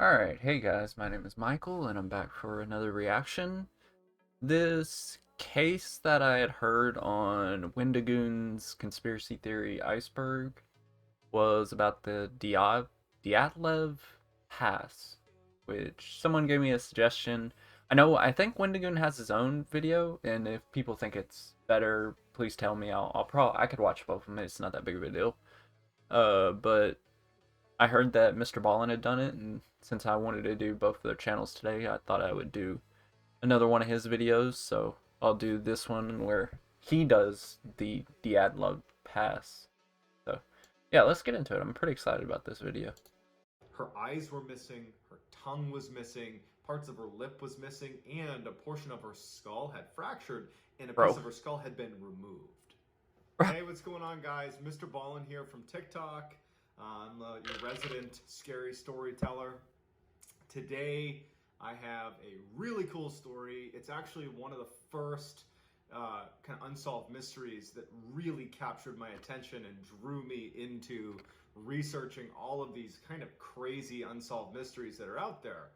Alright, hey guys, my name is Michael, and I'm back for another reaction. This case that I had heard on Wendigoon's Conspiracy Theory Iceberg was about the Dyatlov Pass, which someone gave me a suggestion. I think Wendigoon has his own video, and if people think it's better, please tell me. I could watch both of them, it's not that big of a deal. But I heard that MrBallen had done it, and since I wanted to do both of their channels today, I thought I would do another one of his videos. So I'll do this one where he does the Dyatlov Pass. So yeah, let's get into it. I'm pretty excited about this video. Her eyes were missing, her tongue was missing, parts of her lip was missing, and a portion of her skull had fractured, and a piece Bro. of her skull had been removed. Hey, what's going on, guys? MrBallen here from TikTok. I'm your resident scary storyteller. Today, I have a really cool story. It's actually one of the first kind of unsolved mysteries that really captured my attention and drew me into researching all of these kind of crazy unsolved mysteries that are out there.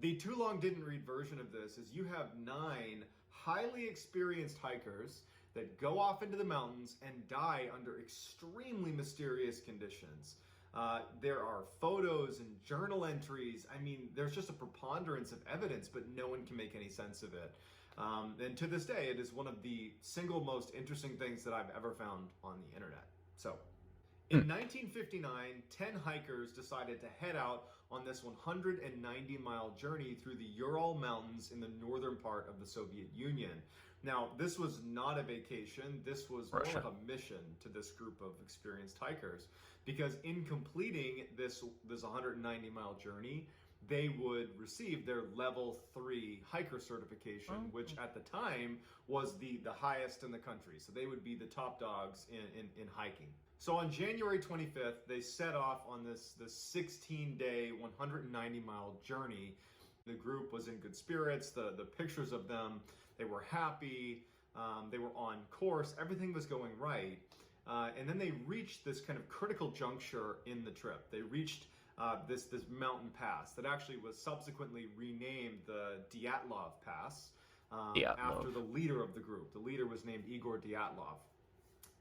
The too long didn't read version of this is you have 9 highly experienced hikers that go off into the mountains and die under extremely mysterious conditions. There are photos and journal entries. I mean, there's just a preponderance of evidence, but no one can make any sense of it. And to this day, it is one of the single most interesting things that I've ever found on the internet. So, in 1959, 10 hikers decided to head out on this 190-mile journey through the Ural Mountains in the northern part of the Soviet Union. Now, this was not a vacation. This was more like a mission to this group of experienced hikers, because in completing this 190-mile journey, they would receive their level 3 hiker certification, which at the time was the highest in the country. So they would be the top dogs in hiking. So on January 25th, they set off on this 16-day, 190-mile journey. The group was in good spirits. The pictures of them, they were happy. They were on course. Everything was going right. And then they reached this kind of critical juncture in the trip. They reached this mountain pass that actually was subsequently renamed the Dyatlov Pass after the leader of the group. The leader was named Igor Dyatlov.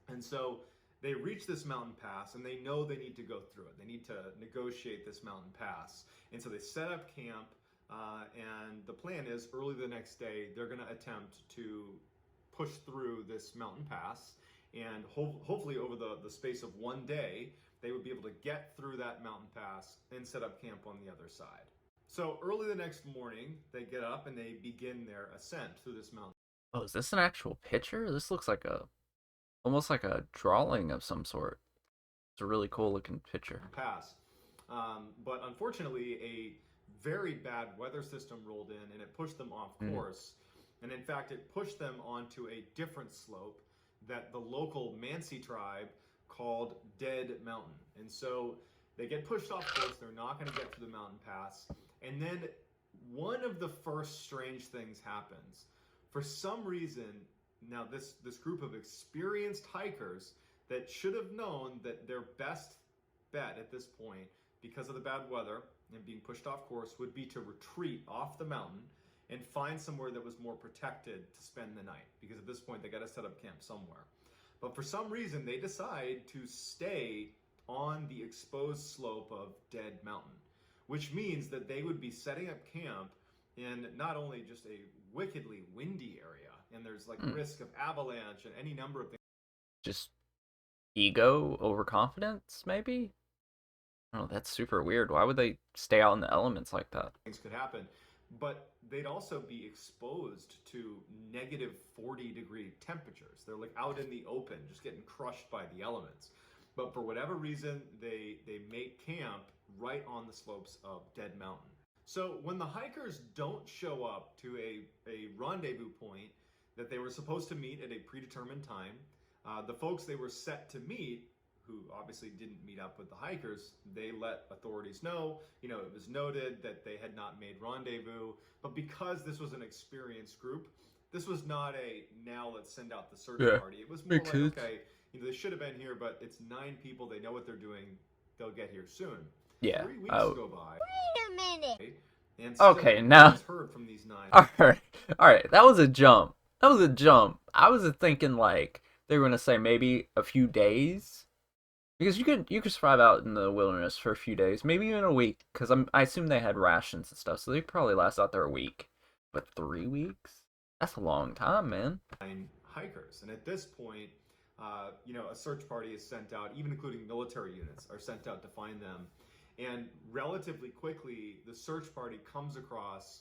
And so they reach this mountain pass, and they know they need to go through it. They need to negotiate this mountain pass. And so they set up camp, and the plan is early the next day, they're going to attempt to push through this mountain pass. And hopefully over the space of one day, they would be able to get through that mountain pass and set up camp on the other side. So early the next morning, they get up and they begin their ascent through this mountain. Oh, is this an actual picture? This looks like almost like a drawing of some sort. It's a really cool looking picture. Pass. But unfortunately, a very bad weather system rolled in and it pushed them off course. And in fact, it pushed them onto a different slope that the local Mansi tribe called Dead Mountain. And so they get pushed off course. They're not going to get through the mountain pass. And then one of the first strange things happens. For some reason, now this group of experienced hikers that should have known that their best bet at this point, because of the bad weather and being pushed off course, would be to retreat off the mountain and find somewhere that was more protected to spend the night, because at this point they got to set up camp somewhere. But for some reason they decide to stay on the exposed slope of Dead Mountain, which means that they would be setting up camp in not only just a wickedly windy area, and there's like risk of avalanche and any number of things. Just ego, overconfidence, maybe? Oh, that's super weird. Why would they stay out in the elements like that? Things could happen. But they'd also be exposed to negative 40-degree temperatures. They're like out in the open, just getting crushed by the elements. But for whatever reason, they make camp right on the slopes of Dead Mountain. So when the hikers don't show up to a rendezvous point that they were supposed to meet at a predetermined time, the folks they were set to meet, who obviously didn't meet up with the hikers, they let authorities know. It was noted that they had not made rendezvous, but because this was an experienced group, this was not a now let's send out the search party. It was more like, okay, they should have been here, but it's 9 people, they know what they're doing, they'll get here soon. Yeah. 3 weeks go by. Wait a And Okay, still, no now, one's heard from these 9. alright, alright, that was a jump. That was a jump. I was thinking, like, they were gonna say maybe a few days. Because you could survive out in the wilderness for a few days, maybe even a week. Because I assume they had rations and stuff, so they could probably last out there a week. But 3 weeks? That's a long time, man. Hikers. And at this point, a search party is sent out, even including military units, are sent out to find them. And relatively quickly, the search party comes across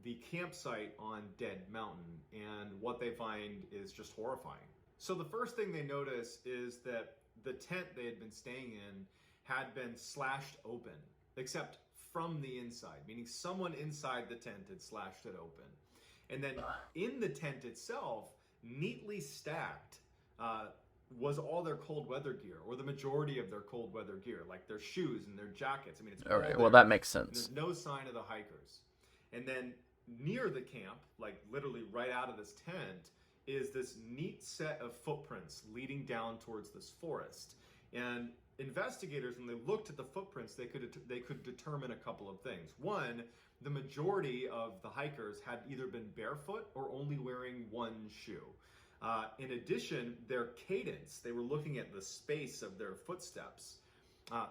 the campsite on Dead Mountain, and what they find is just horrifying. So the first thing they notice is that the tent they had been staying in had been slashed open, except from the inside, meaning someone inside the tent had slashed it open. And then in the tent itself, neatly stacked, was all their cold weather gear, or the majority of their cold weather gear, like their shoes and their jackets. I mean, it's all Alright, there. well, that makes And sense. there's no sign of the hikers. And then near the camp, like literally right out of this tent, is this neat set of footprints leading down towards this forest. And investigators, when they looked at the footprints, they could determine a couple of things. One, the majority of the hikers had either been barefoot or only wearing one shoe. In addition, their cadence, they were looking at the space of their footsteps,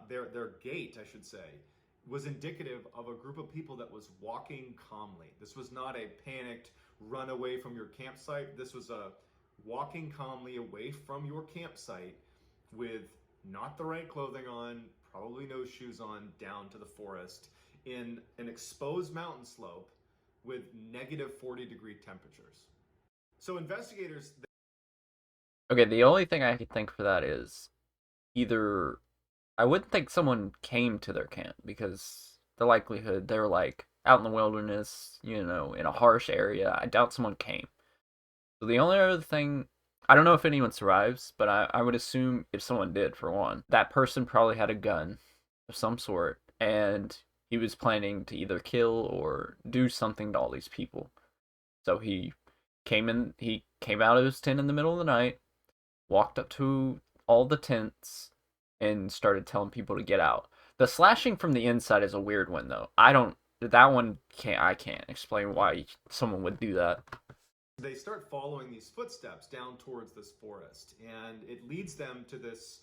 their gait, I should say, was indicative of a group of people that was walking calmly. This was not a panicked run away from your campsite. This was a walking calmly away from your campsite with not the right clothing on, probably no shoes on, down to the forest in an exposed mountain slope with negative 40-degree temperatures. So investigators... Okay, the only thing I could think for that is either I wouldn't think someone came to their camp because the likelihood they're like out in the wilderness, in a harsh area. I doubt someone came. So the only other thing, I don't know if anyone survives, but I would assume if someone did, for one, that person probably had a gun of some sort, and he was planning to either kill or do something to all these people. So he came out of his tent in the middle of the night, walked up to all the tents, and started telling people to get out. The slashing from the inside is a weird one, though. I can't explain why someone would do that. They start following these footsteps down towards this forest, and it leads them to this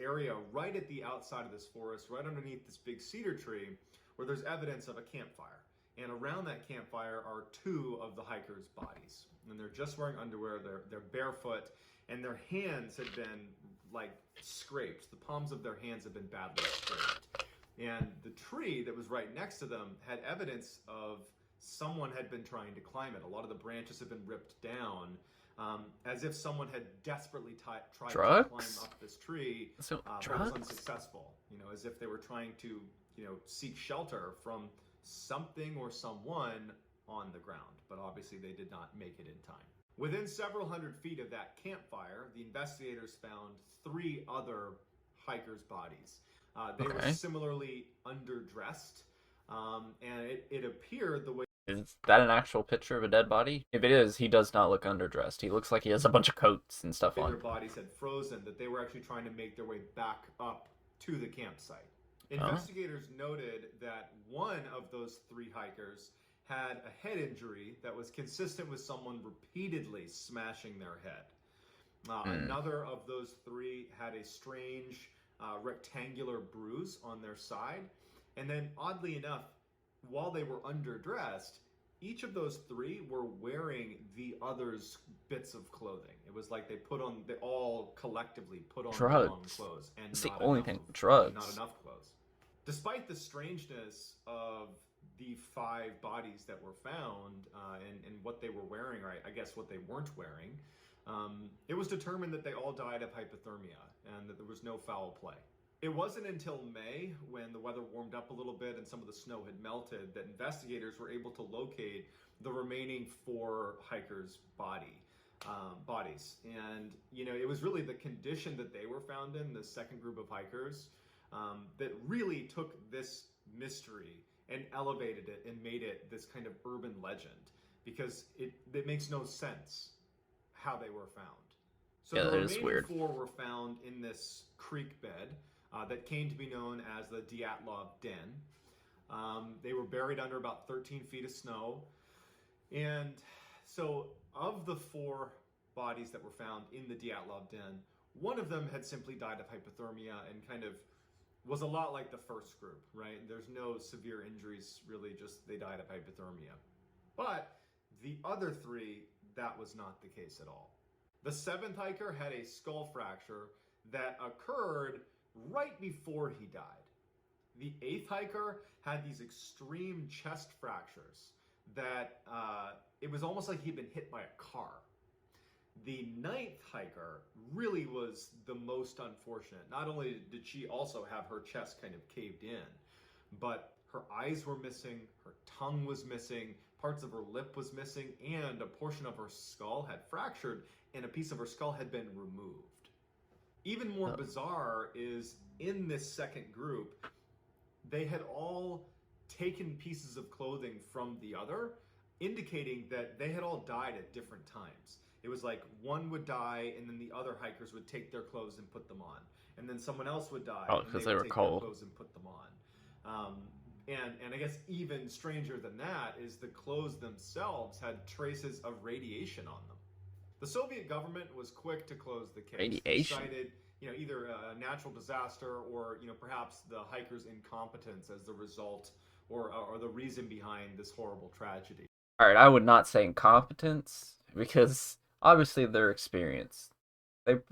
area right at the outside of this forest, right underneath this big cedar tree, where there's evidence of a campfire. And around that campfire are 2 of the hikers' bodies, and they're just wearing underwear. They're barefoot, and their hands had been like scraped. The palms of their hands have been badly scraped. And the tree that was right next to them had evidence of someone had been trying to climb it. A lot of the branches had been ripped down, as if someone had desperately tried to climb up this tree, but was unsuccessful. As if they were trying to, seek shelter from something or someone on the ground. But obviously they did not make it in time. Within several hundred feet of that campfire, the investigators found 3 other hikers' bodies. They were similarly underdressed, and it appeared the way... Is that an actual picture of a dead body? If it is, he does not look underdressed. He looks like he has a bunch of coats and stuff on. Their bodies had frozen, that they were actually trying to make their way back up to the campsite. Investigators noted that one of those 3 hikers had a head injury that was consistent with someone repeatedly smashing their head. Another of those 3 had a strange rectangular bruise on their side. And then, oddly enough, while they were underdressed, each of those 3 were wearing the other's bits of clothing. It was like they all collectively put on the wrong clothes. And it's the only thing. Drugs. Not enough clothes. Despite the strangeness of the 5 bodies that were found and what they were wearing, or I guess what they weren't wearing, it was determined that they all died of hypothermia and that there was no foul play. It wasn't until May, when the weather warmed up a little bit and some of the snow had melted, that investigators were able to locate the remaining 4 hikers' bodies. And, it was really the condition that they were found in, the second group of hikers, that really took this mystery and elevated it and made it this kind of urban legend, because it makes no sense how they were found. So the remaining 4 were found in this creek bed that came to be known as the Dyatlov Den. They were buried under about 13 feet of snow. And so of the 4 bodies that were found in the Dyatlov den, one of them had simply died of hypothermia and kind of was a lot like the first group, right? There's no severe injuries, really, just they died of hypothermia. But the other 3, that was not the case at all. The 7th hiker had a skull fracture that occurred right before he died. The 8th hiker had these extreme chest fractures that it was almost like he'd been hit by a car. The 9th hiker really was the most unfortunate. Not only did she also have her chest kind of caved in, but her eyes were missing, her tongue was missing, parts of her lip was missing, and a portion of her skull had fractured, and a piece of her skull had been removed. Even more bizarre is in this second group, they had all taken pieces of clothing from the other, indicating that they had all died at different times. It was like one would die, and then the other hikers would take their clothes and put them on. And then someone else would die, and because they they would were take cold. their clothes and put them on. And I guess even stranger than that is the clothes themselves had traces of radiation on them. The Soviet government was quick to close the case. Radiation? They cited, either a natural disaster or, perhaps the hikers' incompetence as the result or the reason behind this horrible tragedy. All right, I would not say incompetence because obviously they're experienced.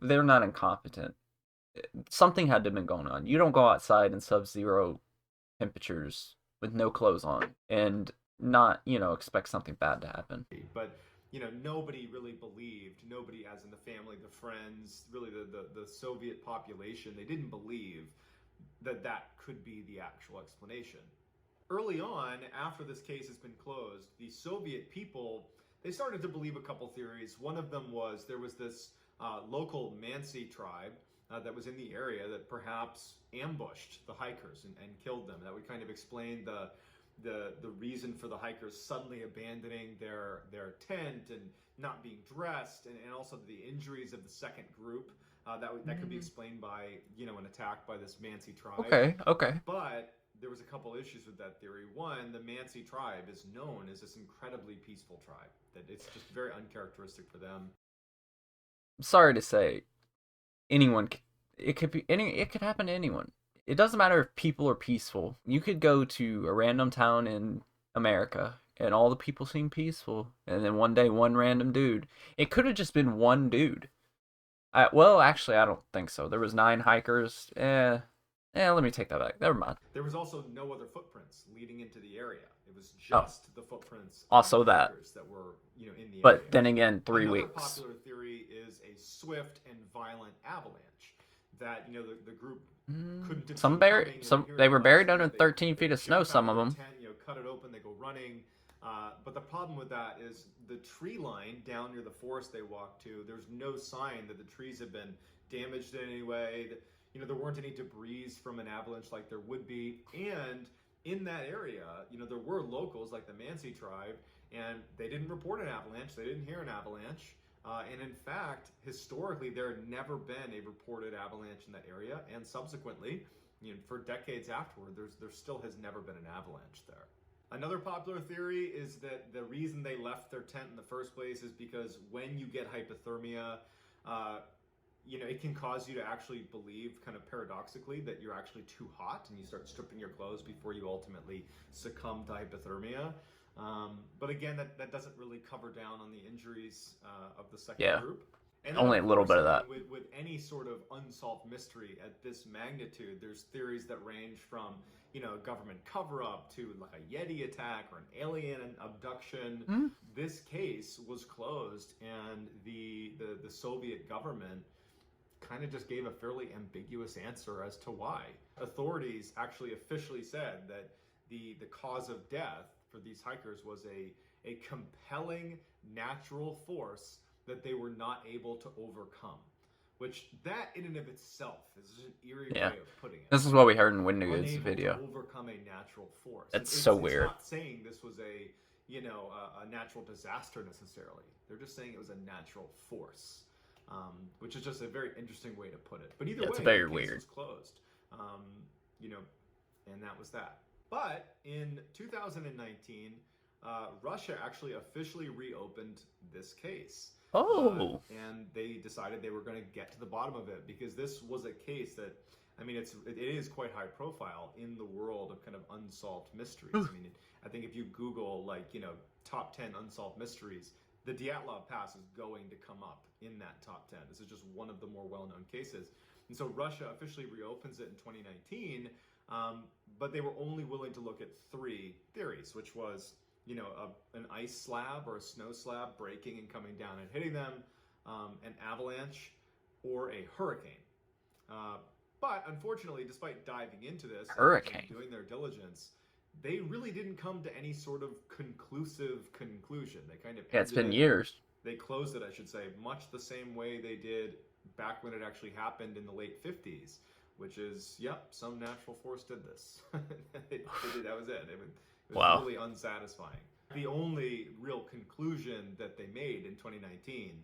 They're not incompetent. Something had to have been going on. You don't go outside in sub-zero temperatures with no clothes on and not, expect something bad to happen. But nobody really believed, nobody as in the family, the friends, really the Soviet population, they didn't believe that could be the actual explanation. Early on, after this case has been closed, the Soviet people, they started to believe a couple theories. One of them was there was this local Mansi tribe that was in the area that perhaps ambushed the hikers and killed them. That would kind of explain the reason for the hikers suddenly abandoning their tent and not being dressed, and also the injuries of the second group. That could be explained by an attack by this Mansi tribe. Okay. But there was a couple issues with that theory. One, the Mansi tribe is known as this incredibly peaceful tribe. That it's just very uncharacteristic for them. I'm sorry to say, it could happen to anyone. It doesn't matter if people are peaceful. You could go to a random town in America and all the people seem peaceful, and then one day one random dude. It could have just been one dude. Well, actually, I don't think so. There was 9 hikers. Let me take that back. Never mind. There was also no other footprints leading into the area. It was just the footprints also of the that. hikers that were, in the area. But then again, 3 Another weeks. popular theory is a swift and violent avalanche that the group couldn't have Some seen buried. coming, Some here they it were was. buried under They 13 feet of snow. jump Some out of of them. their tent, cut it open, they go running. But the problem with that is the tree line down near the forest they walked to. There's no sign that the trees have been damaged in any way. That, there weren't any debris from an avalanche like there would be. And in that area, there were locals like the Mansi tribe, and they didn't report an avalanche. They didn't hear an avalanche. And in fact, historically, there had never been a reported avalanche in that area. And subsequently, for decades afterward, there still has never been an avalanche there. Another popular theory is that the reason they left their tent in the first place is because when you get hypothermia, it can cause you to actually believe, kind of paradoxically, that you're actually too hot and you start stripping your clothes before you ultimately succumb to hypothermia. But again, that doesn't really cover down on the injuries of the second group. And then, only a little bit of that. With any sort of unsolved mystery at this magnitude, there's theories that range from, government cover-up to like a Yeti attack or an alien abduction. This case was closed, and the Soviet government kind of just gave a fairly ambiguous answer as to why. Authorities actually officially said that the cause of death for these hikers was a compelling natural force that they were not able to overcome. Which that in and of itself is an eerie way of putting it. This is what we heard in Windigo's video. To overcome a natural force. That's so weird. It's not saying this was a natural disaster necessarily. They're just saying it was a natural force. Which is just a very interesting way to put it. But either way, it's very the case weird. was closed. And that was that. But in 2019, Russia actually officially reopened this case. Oh. And they decided they were going to get to the bottom of it, because this was a case that, I mean, it is quite high profile in the world of kind of unsolved mysteries. I mean, I think if you Google, like, top 10 unsolved mysteries, the Dyatlov Pass is going to come up in that top 10. This is just one of the more well-known cases. And so Russia officially reopens it in 2019, but they were only willing to look at 3 theories, which was, an ice slab or a snow slab breaking and coming down and hitting them, an avalanche, or a hurricane. But unfortunately, despite diving into this and doing their diligence, they really didn't come to any sort of conclusive conclusion. They kind of it's been years. They closed it, I should say, much the same way they did back when it actually happened in the late 50s, which is, yep, some natural force did this. That was it. It was really unsatisfying. The only real conclusion that they made in 2019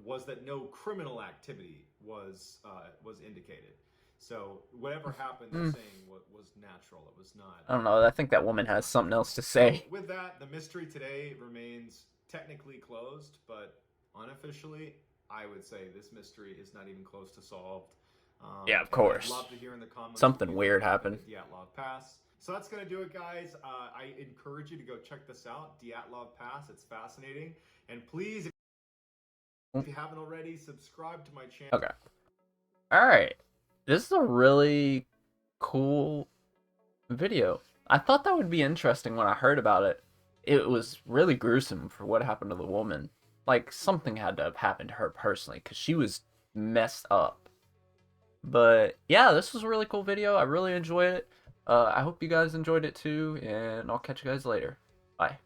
was that no criminal activity was indicated. So whatever happened, they're saying was natural. It was not. I don't know. I think that woman has something else to say. So with that, the mystery today remains technically closed, but unofficially, I would say this mystery is not even close to solved. Yeah, of course. I'd love to hear in the comments. Something weird happened. Dyatlov Pass. So that's going to do it, guys. I encourage you to go check this out, Dyatlov Pass. It's fascinating. And please, if you haven't already, subscribe to my channel. Okay. All right. This is a really cool video. I thought that would be interesting when I heard about it. It was really gruesome for what happened to the woman. Like, something had to have happened to her personally, because she was messed up. But yeah, this was a really cool video. I really enjoyed it. I hope you guys enjoyed it too, and I'll catch you guys later. Bye.